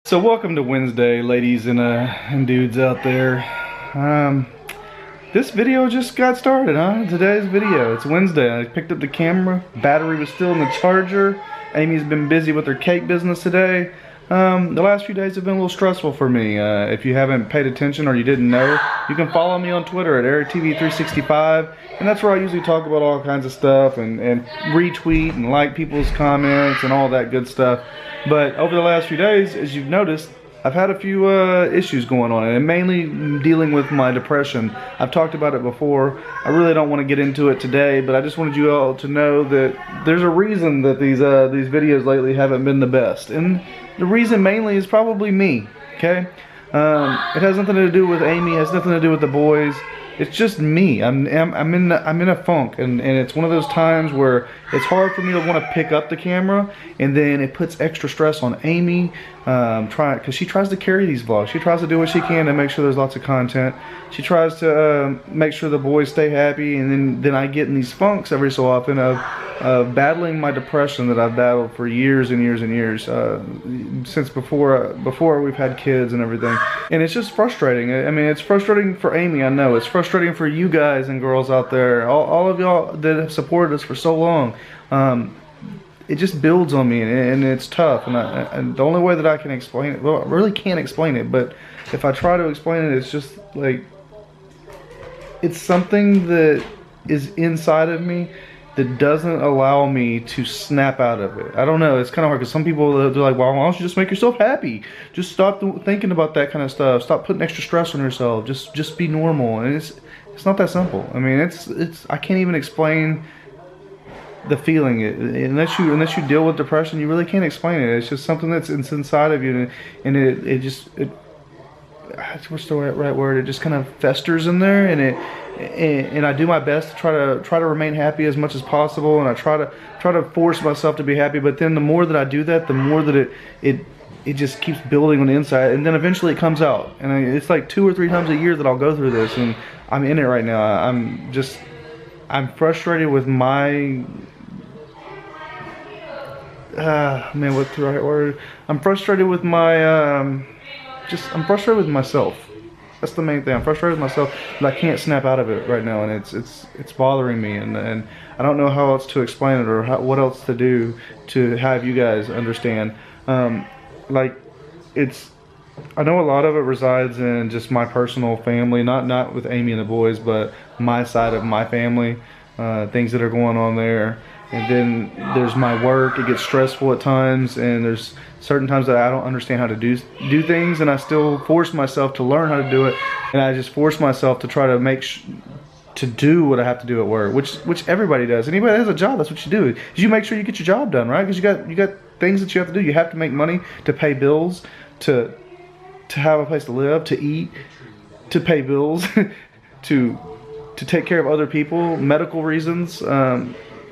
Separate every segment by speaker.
Speaker 1: So welcome to Wednesday, ladies and dudes out there. This video just got started, huh? Today's video. It's Wednesday. I picked up the camera. Battery was still in the charger. Amy's been busy with her cake business today. The last few days have been a little stressful for me. If you haven't paid attention or you didn't know, you can follow me on Twitter at EricTV365, and that's where I usually talk about all kinds of stuff and retweet and like people's comments and all that good stuff. But over the last few days, as you've noticed, I've had a few issues going on, and mainly dealing with my depression. I've talked about it before. I really don't want to get into it today, but I just wanted you all to know that there's a reason that these videos lately haven't been the best, and the reason mainly is probably me. Okay, it has nothing to do with Amy. It has nothing to do with the boys. It's just me. I'm in a funk, and it's one of those times where it's hard for me to want to pick up the camera, and then it puts extra stress on Amy, because she tries to carry these vlogs. She tries to do what she can to make sure there's lots of content. She tries to make sure the boys stay happy, and then I get in these funks every so often of battling my depression that I've battled for years and years and years, since before we've had kids and everything. And it's just frustrating. I mean, it's frustrating for Amy, I know. It's frustrating for you guys and girls out there, all of y'all that have supported us for so long. It just builds on me, and it's tough. And the only way that I can explain it, well, I really can't explain it, but if I try to explain it, it's just like, it's something that is inside of me that doesn't allow me to snap out of it. I don't know, it's kind of hard, because some people, they're like, well, why don't you just make yourself happy? Just stop thinking about that kind of stuff. Stop putting extra stress on yourself. Just be normal. And it's not that simple. I mean, I can't even explain the feeling. Unless you deal with depression, you really can't explain it. It's just something that's inside of you, and what's the right word? It just kind of festers in there, and I do my best to try to remain happy as much as possible, and I try to force myself to be happy. But then the more that I do that, the more that it just keeps building on the inside, and then eventually it comes out. And it's like 2 or 3 times a year that I'll go through this, and I'm in it right now. I'm frustrated with my man, what's the right word? I'm frustrated with my I'm frustrated with myself. That's the main thing. I'm frustrated with myself that I can't snap out of it right now, and it's bothering me, and I don't know how else to explain it, or what else to do to have you guys understand. Like, I know a lot of it resides in just my personal family, not with Amy and the boys, but my side of my family, things that are going on there. And then there's my work. It gets stressful at times, and there's certain times that I don't understand how to do things, and I still force myself to learn how to do it, and I just force myself to try to to do what I have to do at work, which everybody does. Anybody that has a job, that's what you do. You make sure you get your job done, right? Because you got things that you have to do. You have to make money to pay bills, to have a place to live, to eat, to pay bills, to take care of other people, medical reasons.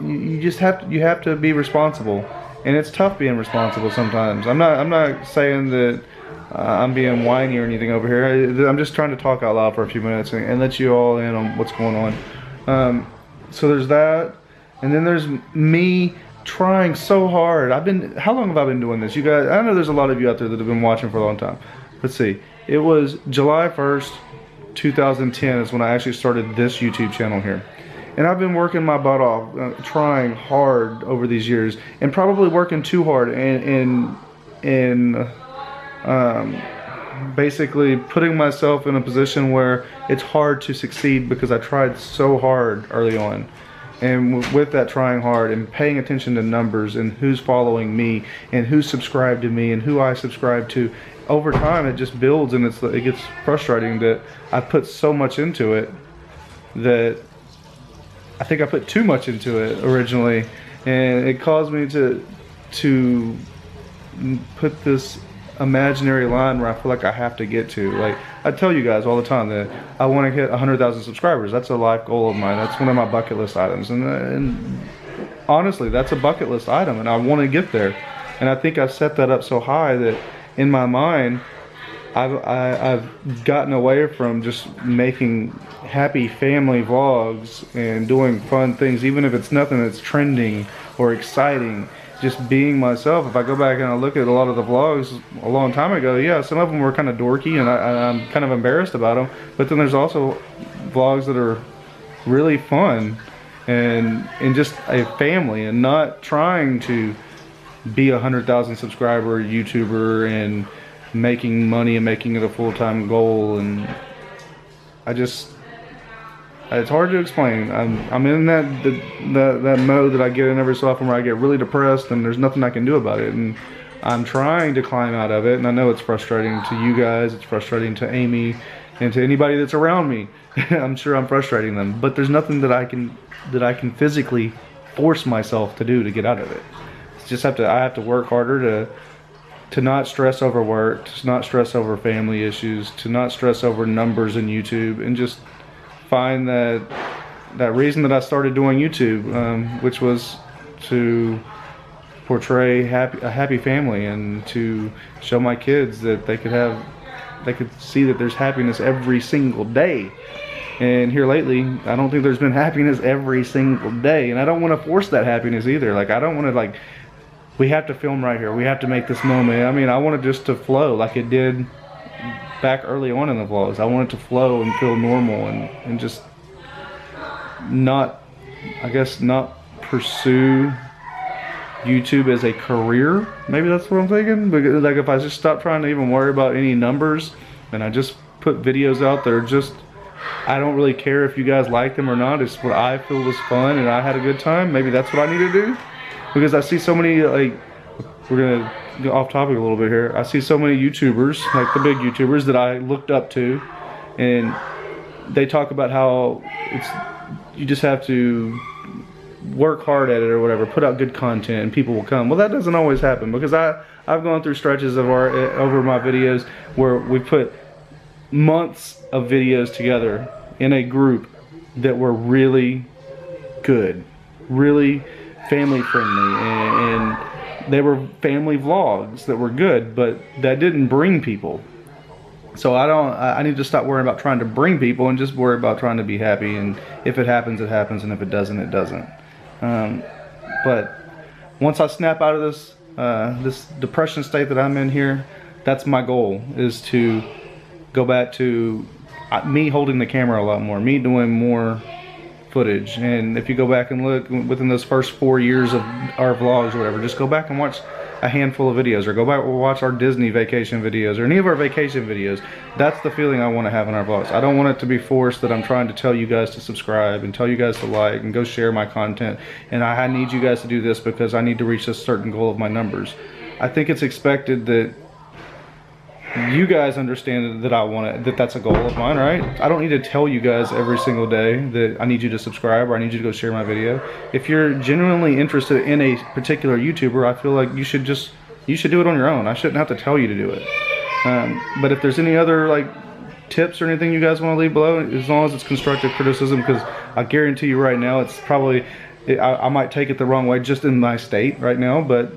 Speaker 1: You have to be responsible, and it's tough being responsible sometimes. I'm not saying that I'm being whiny or anything over here. I'm just trying to talk out loud for a few minutes and let you all in on what's going on. So there's that, and then there's me trying so hard. How long have I been doing this? You guys, I know there's a lot of you out there that have been watching for a long time. Let's see. It was July 1st, 2010 is when I actually started this YouTube channel here. And I've been working my butt off, trying hard over these years, and probably working too hard, and basically putting myself in a position where it's hard to succeed, because I tried so hard early on. And with that trying hard and paying attention to numbers and who's following me and who's subscribed to me and who I subscribe to, over time it just builds, and it gets frustrating that I put so much into it that I think I put too much into it originally, and it caused me to put this imaginary line where I feel like I have to get to. Like, I tell you guys all the time that I want to hit 100,000 subscribers. That's a life goal of mine. That's one of my bucket list items, and honestly, that's a bucket list item, and I want to get there. And I think I've set that up so high that in my mind I've gotten away from just making happy family vlogs and doing fun things, even if it's nothing that's trending or exciting. just being myself. If I go back and I look at a lot of the vlogs a long time ago, yeah, some of them were kind of dorky and I'm kind of embarrassed about them. But then there's also vlogs that are really fun and just a family and not trying to be 100,000 subscriber YouTuber and making money and making it a full-time goal. And it's hard to explain. I'm in that mode that I get in every so often where I get really depressed and there's nothing I can do about it. And I'm trying to climb out of it, and I know it's frustrating to you guys, it's frustrating to Amy, and to anybody that's around me. I'm sure I'm frustrating them, but there's nothing that I can physically force myself to do to get out of it. I have to work harder to not stress over work, to not stress over family issues, to not stress over numbers in YouTube, and just find that reason that I started doing YouTube, which was to portray a happy family and to show my kids that they could see that there's happiness every single day. And here lately, I don't think there's been happiness every single day, and I don't want to force that happiness either. Like, I don't want to, we have to film right here, we have to make this moment. I mean, I want it just to flow like it did back early on in the vlogs. I want it to flow and feel normal and just not pursue YouTube as a career. Maybe that's what I'm thinking. Because like, if I just stop trying to even worry about any numbers and I just put videos out that are just, I don't really care if you guys like them or not, it's what I feel was fun and I had a good time, maybe that's what I need to do. Because I see so many, like, we're gonna go off topic a little bit here. I see so many YouTubers, like the big YouTubers that I looked up to, and they talk about how you just have to work hard at it or whatever, put out good content and people will come. Well, that doesn't always happen, because I've gone through stretches of over my videos where we put months of videos together in a group that were really good, really family friendly, and they were family vlogs that were good, but that didn't bring people. So I need to stop worrying about trying to bring people and just worry about trying to be happy, and if it happens, it happens, and if it doesn't, it doesn't. But once I snap out of this depression state that I'm in here, that's my goal, is to go back to me holding the camera a lot more, me doing more footage. And if you go back and look within those first 4 years of our vlogs or whatever, just go back and watch a handful of videos, or go back and watch our Disney vacation videos or any of our vacation videos. That's the feeling I want to have in our vlogs. I don't want it to be forced that I'm trying to tell you guys to subscribe and tell you guys to like and go share my content, and I need you guys to do this because I need to reach a certain goal of my numbers. I think it's expected that you guys understand that I want it, that's a goal of mine, right? I don't need to tell you guys every single day that I need you to subscribe or I need you to go share my video. If you're genuinely interested in a particular YouTuber, I feel like you should do it on your own. I shouldn't have to tell you to do it. But if there's any other like tips or anything you guys want to leave below, as long as it's constructive criticism, because I guarantee you right now it's probably, I might take it the wrong way just in my state right now, but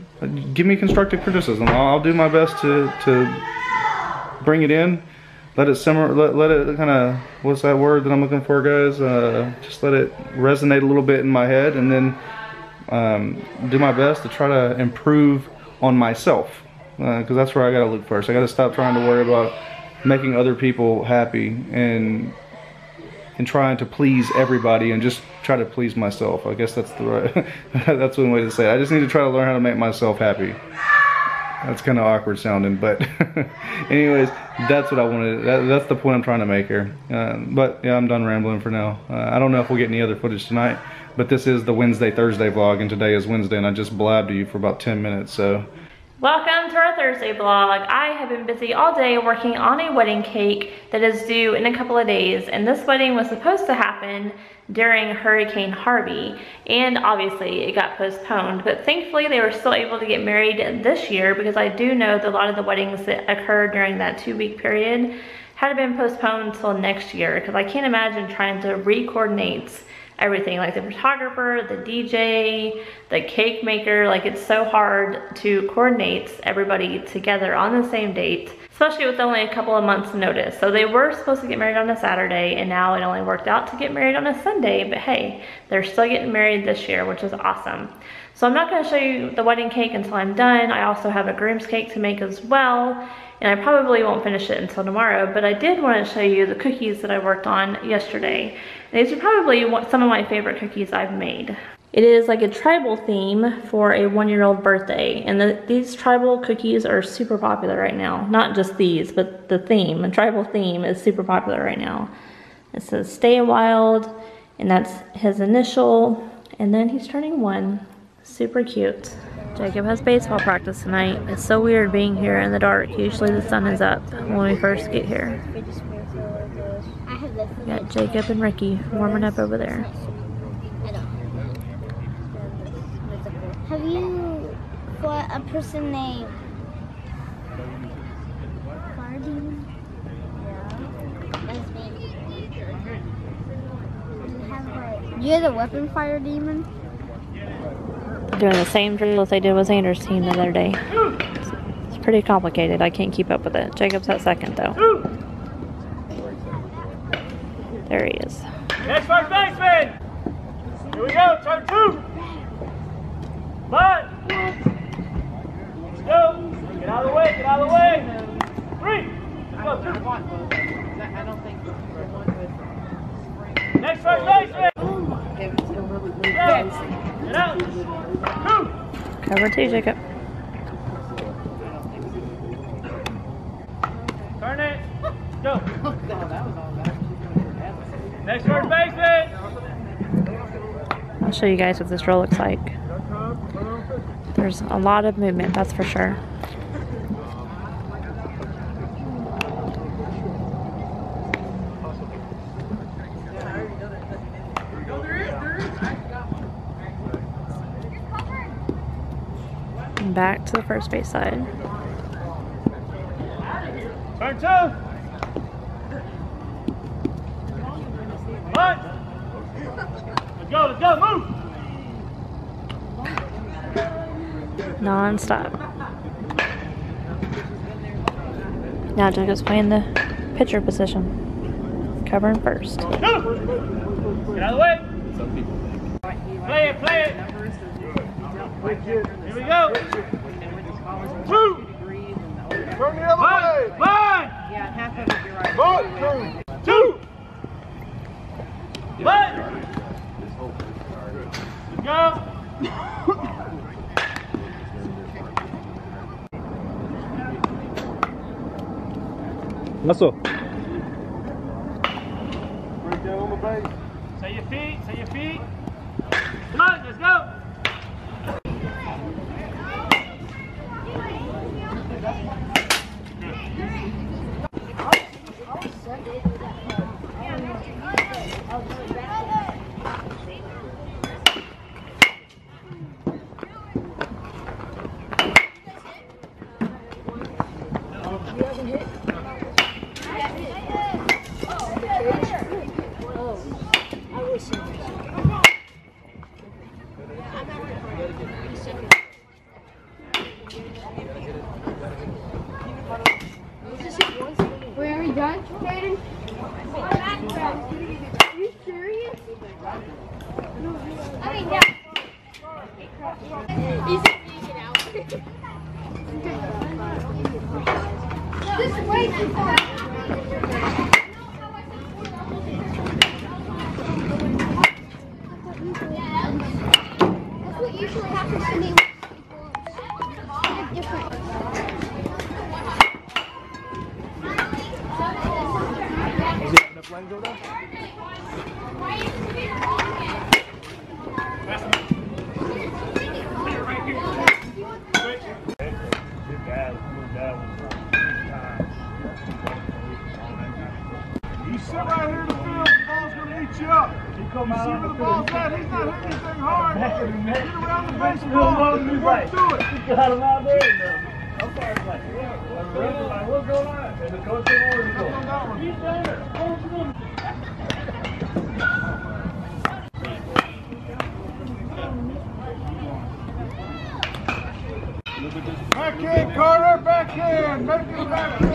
Speaker 1: give me constructive criticism. I'll do my best to bring it in, let it simmer, let it kind of, what's that word that I'm looking for, guys? Just let it resonate a little bit in my head, and then do my best to try to improve on myself, because that's where I gotta look first. I gotta stop trying to worry about making other people happy and trying to please everybody and just try to please myself. I guess that's the right that's one way to say it. I just need to try to learn how to make myself happy. That's kind of awkward sounding, but anyways, that's what I wanted. That's the point I'm trying to make here. But yeah, I'm done rambling for now. I don't know if we'll get any other footage tonight, but this is the Thursday vlog, and today is Wednesday, and I just blabbed to you for about 10 minutes, so.
Speaker 2: Welcome to our Thursday vlog. I have been busy all day working on a wedding cake that is due in a couple of days, and this wedding was supposed to happen during Hurricane Harvey, and obviously it got postponed, but thankfully they were still able to get married this year, because I do know that a lot of the weddings that occurred during that 2-week period had been postponed until next year, because I can't imagine trying to re-coordinate everything, like the photographer, the DJ, the cake maker. Like, it's so hard to coordinate everybody together on the same date, especially with only a couple of months notice. So they were supposed to get married on a Saturday, and now it only worked out to get married on a Sunday, but hey, they're still getting married this year, which is awesome. So I'm not going to show you the wedding cake until I'm done. I also have a groom's cake to make as well, and I probably won't finish it until tomorrow, but I did want to show you the cookies that I worked on yesterday. These are probably some of my favorite cookies I've made. It is like a tribal theme for a 1-year-old birthday, and these tribal cookies are super popular right now. Not just these, but the theme, a tribal theme is super popular right now. It says stay wild, and that's his initial, and then he's turning 1. Super cute. Jacob has baseball practice tonight. It's so weird being here in the dark. Usually the sun is up when we first get here. We got Jacob and Ricky warming up over there.
Speaker 3: Have you fought a person named Guardian? Yeah. That's me. You're the weapon fire demon?
Speaker 2: Doing the same drill as they did with Xander's team the other day. It's pretty complicated. I can't keep up with it. Jacob's at second though. There he is.
Speaker 4: Next first baseman! Here we go, turn 2! But let's go. Get out of the way, get out of the way. 3. Let's go, 2. I don't think next first baseman. Get out. 2.
Speaker 2: Cover 2, Jacob.
Speaker 4: Turn it. Go. Next first baseman.
Speaker 2: I'll show you guys what this drill looks like. There's a lot of movement, that's for sure. And back to the first base side.
Speaker 4: Turn 2. 1. Let's go, move.
Speaker 2: Non-stop. Now Jacob's playing the pitcher position. Covering first.
Speaker 4: Go. Get out of the way. Play it. Here we go. 2.
Speaker 5: Turn the other way.
Speaker 4: 1.
Speaker 6: Yeah, half of it, you're right.
Speaker 4: 2. 1. Let's go.
Speaker 1: Muscle.
Speaker 5: Right down on the base.
Speaker 4: Say your feet. Come on, let's go.
Speaker 3: Wait, are we done, Jaden? Are you serious? I mean, yeah. He's taking out. This is way too far. That's what usually happens to me. Different.
Speaker 5: You sit right here in the field, the ball's going to eat you up. You see where the ball's at, he's not hitting anything hard. Get around the baseball and work through it.
Speaker 4: He got him out there. Umpire's like, what's going on? And the coach came over and goes, he's there.
Speaker 5: Back in, Carter, back in. Make it back in.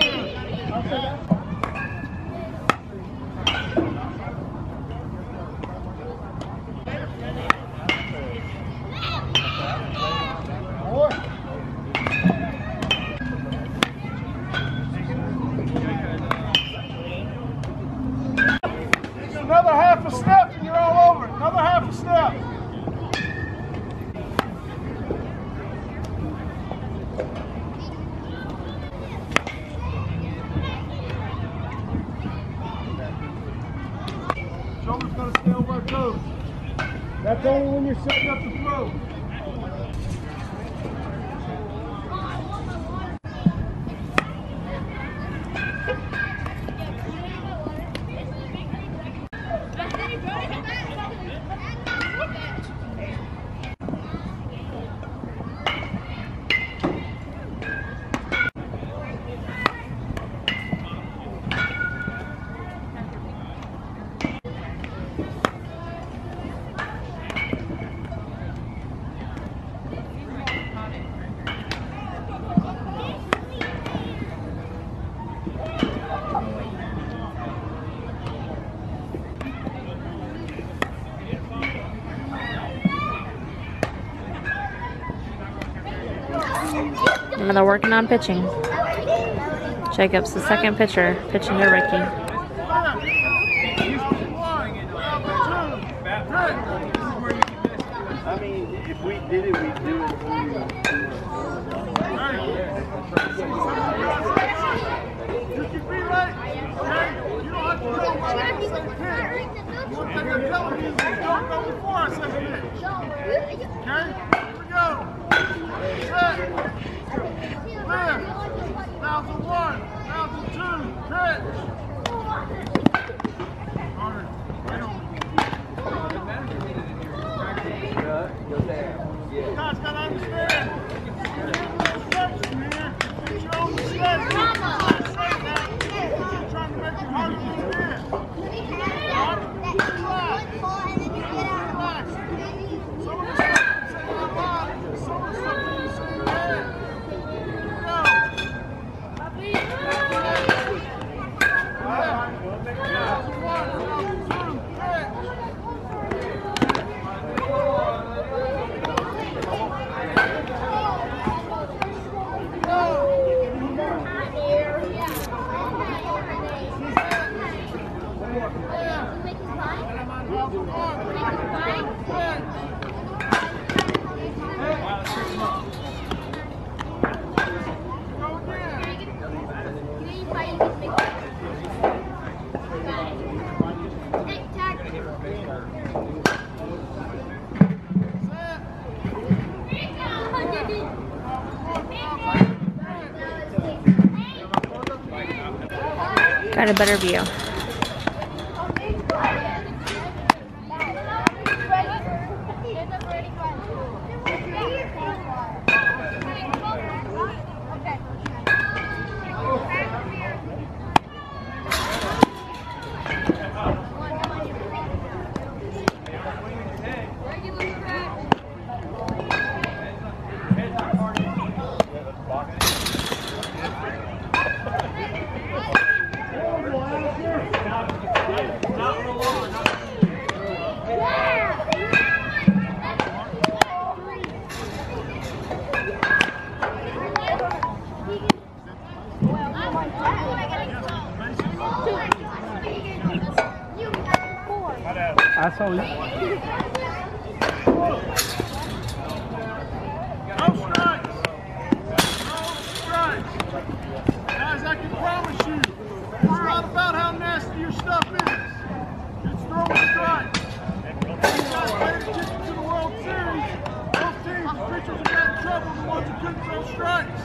Speaker 5: a step and you're all over it. Another half a step. Shoulder's got to stay over our toes. That's only when you're setting up the throw.
Speaker 2: And they're working on pitching. Jacob's the second pitcher, pitching to Ricky.
Speaker 4: I mean, if we did it, we'd do it.
Speaker 5: You can be right, okay? You don't have to go right at the same pitch. One thing I'm telling you is don't go before I say pitch. Okay? Here we go. Set. Clear. 1001. 1002. Pitch. You guys gotta understand. Instruction here. It's your own mistake. I'm not saying that. I'm trying to make it harder than it is. Relax. Some of the stuff you say out loud, some of the stuff that you say in your head.
Speaker 2: Got a better view.
Speaker 1: I saw you.
Speaker 5: No strikes. No strikes. Guys, I can promise you, it's not about how nasty your stuff is. It's throwing strikes. You guys paid attention to the World Series. Those teams, the pitchers who got in trouble, the ones who couldn't throw strikes.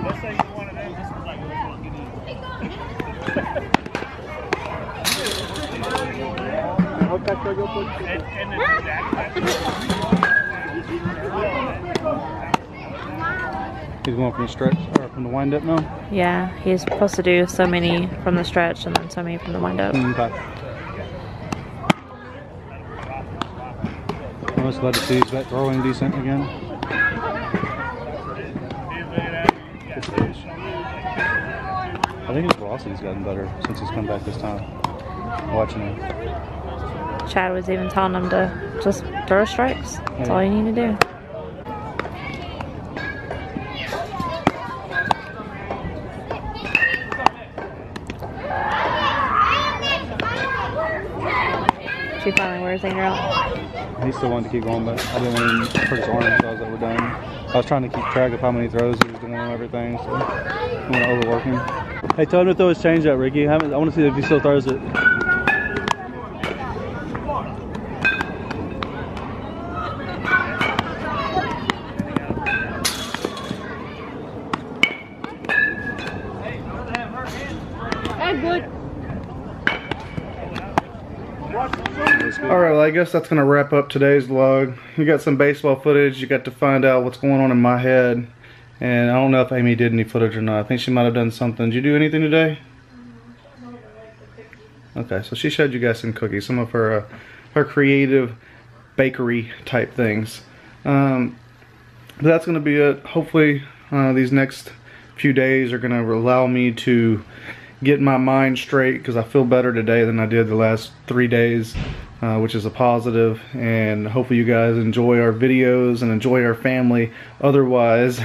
Speaker 4: Let's say you're one of them. This is like
Speaker 1: He's going from the stretch or from the wind up now?
Speaker 2: Yeah, he's supposed to do so many from the stretch and then so many from the wind up.
Speaker 1: Okay. I was glad to see he's back throwing decent again.
Speaker 4: look at that.
Speaker 1: I think his velocity's gotten better since he's come back this time. Watching him.
Speaker 2: Chad was even telling him to just throw strikes. That's all you need to do. She finally wears Xander out.
Speaker 1: He still wanted to keep going, but I didn't want him to hurt his arm until I was overdone. I was trying to keep track of how many throws he was doing and everything, so I didn't want to overwork him. Hey, tell him to throw his changeup, Ricky. I want to see if he still throws it. Alright, well, I guess that's going to wrap up today's vlog. You got some baseball footage. You got to find out what's going on in my head. And I don't know if Amy did any footage or not. I think she might have done something. Did you do anything today? Okay, so she showed you guys some cookies. Some of her creative bakery type things. But that's going to be it. Hopefully these next few days are going to allow me to get my mind straight, because I feel better today than I did the last 3 days. Which is a positive, and hopefully you guys enjoy our videos and enjoy our family. Otherwise,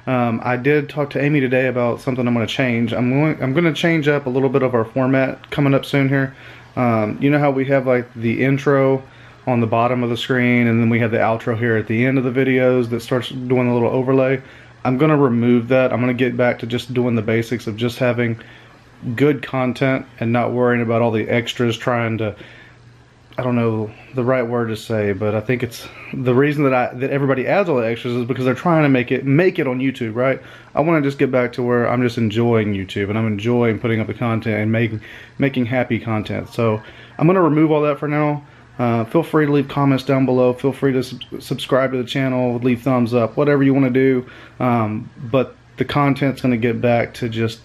Speaker 1: I did talk to Amy today about something I'm going to change. I'm going to change up a little bit of our format coming up soon here. You know how we have like the intro on the bottom of the screen, and then we have the outro here at the end of the videos that starts doing a little overlay. I'm going to remove that. I'm going to get back to just doing the basics of just having good content and not worrying about all the extras trying to, I don't know the right word to say, but I think it's the reason that everybody adds all the extras is because they're trying to make it on YouTube, right? I want to just get back to where I'm just enjoying YouTube, and I'm enjoying putting up the content and making happy content. So I'm going to remove all that for now. Feel free to leave comments down below. Feel free to subscribe to the channel, leave thumbs up, whatever you want to do. But the content's going to get back to just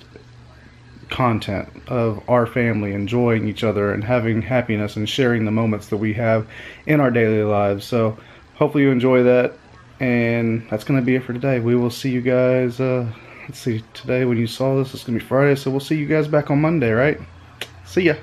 Speaker 1: content of our family enjoying each other and having happiness and sharing the moments that we have in our daily lives. So hopefully you enjoy that, and that's going to be it for today. We will see you guys, let's see, today when you saw this, it's going to be Friday, so we'll see you guys back on Monday, right? See ya.